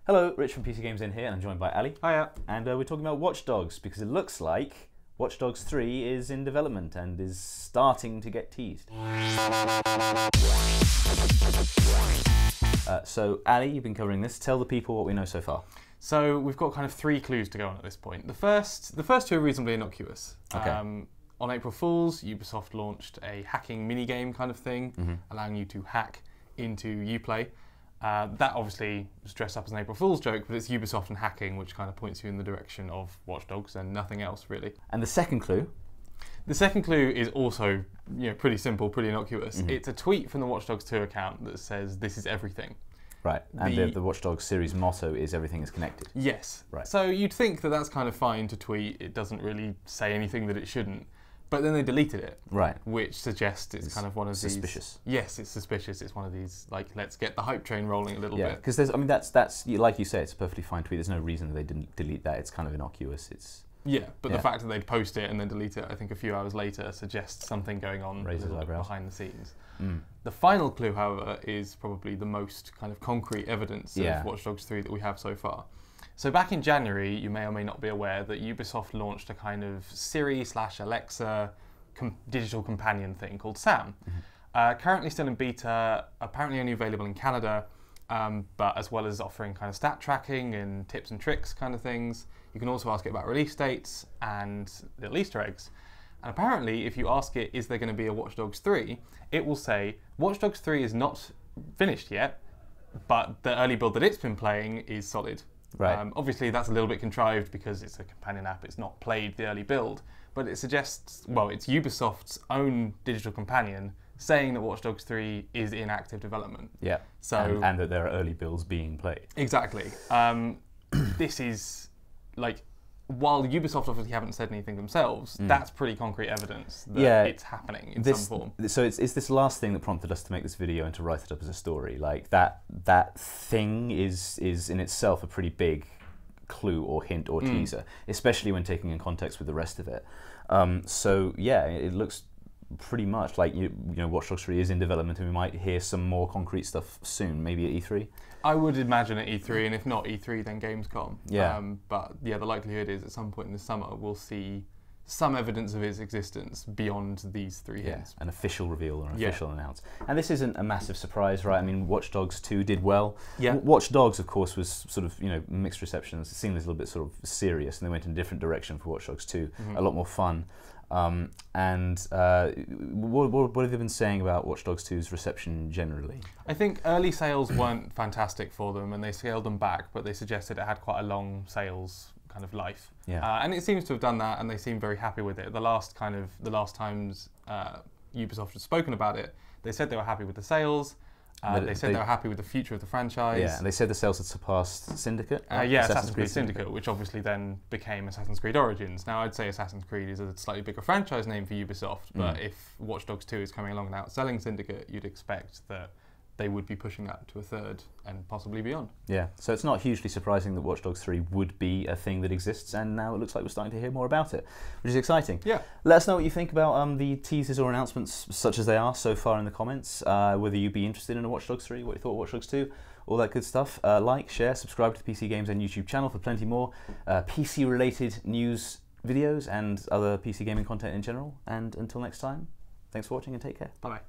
Hello, Rich from PCGamesN here, and I'm joined by Ali. Hiya. And we're talking about Watch Dogs, because it looks like Watch Dogs 3 is in development and is starting to get teased. So Ali, you've been covering this. Tell the people what we know so far. So we've got kind of three clues to go on at this point. The first two are reasonably innocuous. Okay. On April Fools, Ubisoft launched a hacking minigame kind of thing, allowing you to hack into Uplay. That obviously was dressed up as an April Fool's joke, but it's Ubisoft and hacking, which kind of points you in the direction of Watch Dogs and nothing else really. And the second clue? The second clue is also pretty simple, pretty innocuous. It's a tweet from the Watch Dogs 2 account that says, "This is everything." Right, and the Watch Dogs series motto is everything is connected. Yes. Right. So you'd think that that's kind of fine to tweet. It doesn't really say anything that it shouldn't. But then they deleted it. Right. Which suggests it's kind of one of these... Suspicious. Yes, it's suspicious. It's one of these, like, let's get the hype train rolling a little bit. Yeah, because there's, I mean, that's like you say, it's a perfectly fine tweet. There's no reason that they didn't delete that. It's kind of innocuous. It's... Yeah, but the fact that they'd post it and then delete it, I think a few hours later, suggests something going on behind the scenes. The final clue, however, is probably the most kind of concrete evidence of Watch Dogs 3 that we have so far. So back in January, you may or may not be aware that Ubisoft launched a kind of Siri/Alexa digital companion thing called Sam. Currently still in beta, apparently only available in Canada, but as well as offering kind of stat tracking and tips and tricks kind of things, you can also ask it about release dates and little Easter eggs. And apparently, if you ask it, is there going to be a Watch Dogs 3, it will say, Watch Dogs 3 is not finished yet, but the early build that it's been playing is solid. Right. Obviously, that's a little bit contrived because it's a companion app, it's not played the early build, but it suggests, well, it's Ubisoft's own digital companion saying that Watch Dogs 3 is in active development. Yeah, so and that there are early builds being played. Exactly. This is, like, while Ubisoft obviously haven't said anything themselves, that's pretty concrete evidence that it's happening in some form. So it's this last thing that prompted us to make this video and to write it up as a story. Like, that thing is in itself a pretty big clue or hint or teaser, especially when taking in context with the rest of it. So yeah, it looks pretty much like Watch Dogs 3 is in development, and we might hear some more concrete stuff soon, maybe at E3. I would imagine at E3, and if not E3, then Gamescom. Yeah. But yeah, the likelihood is at some point in the summer we'll see some evidence of its existence beyond these three hints. An official reveal or an official announce. And this isn't a massive surprise, right? I mean, Watch Dogs 2 did well. Yeah. Watch Dogs, of course, was sort of, mixed receptions. It seemed a little bit sort of serious, and they went in a different direction for Watch Dogs 2. A lot more fun. What have you been saying about Watch Dogs 2's reception generally? I think early sales weren't fantastic for them, and they scaled them back, but they suggested it had quite a long sales kind of life. Yeah. And it seems to have done that, and they seem very happy with it. The last times Ubisoft had spoken about it, they said they were happy with the sales. They said they were happy with the future of the franchise. Yeah, and they said the sales had surpassed Syndicate. Yeah, Assassin's Creed Syndicate, which obviously then became Assassin's Creed Origins. Now, I'd say Assassin's Creed is a slightly bigger franchise name for Ubisoft, but if Watch Dogs 2 is coming along and outselling Syndicate, you'd expect that they would be pushing that to a third and possibly beyond. Yeah, so it's not hugely surprising that Watch Dogs 3 would be a thing that exists, and now it looks like we're starting to hear more about it, which is exciting. Yeah. Let us know what you think about the teasers or announcements, such as they are so far, in the comments, whether you'd be interested in a Watch Dogs 3, what you thought of Watch Dogs 2, all that good stuff. Like, share, subscribe to the PCGamesN YouTube channel for plenty more PC-related news videos and other PC gaming content in general. And until next time, thanks for watching and take care. Bye-bye.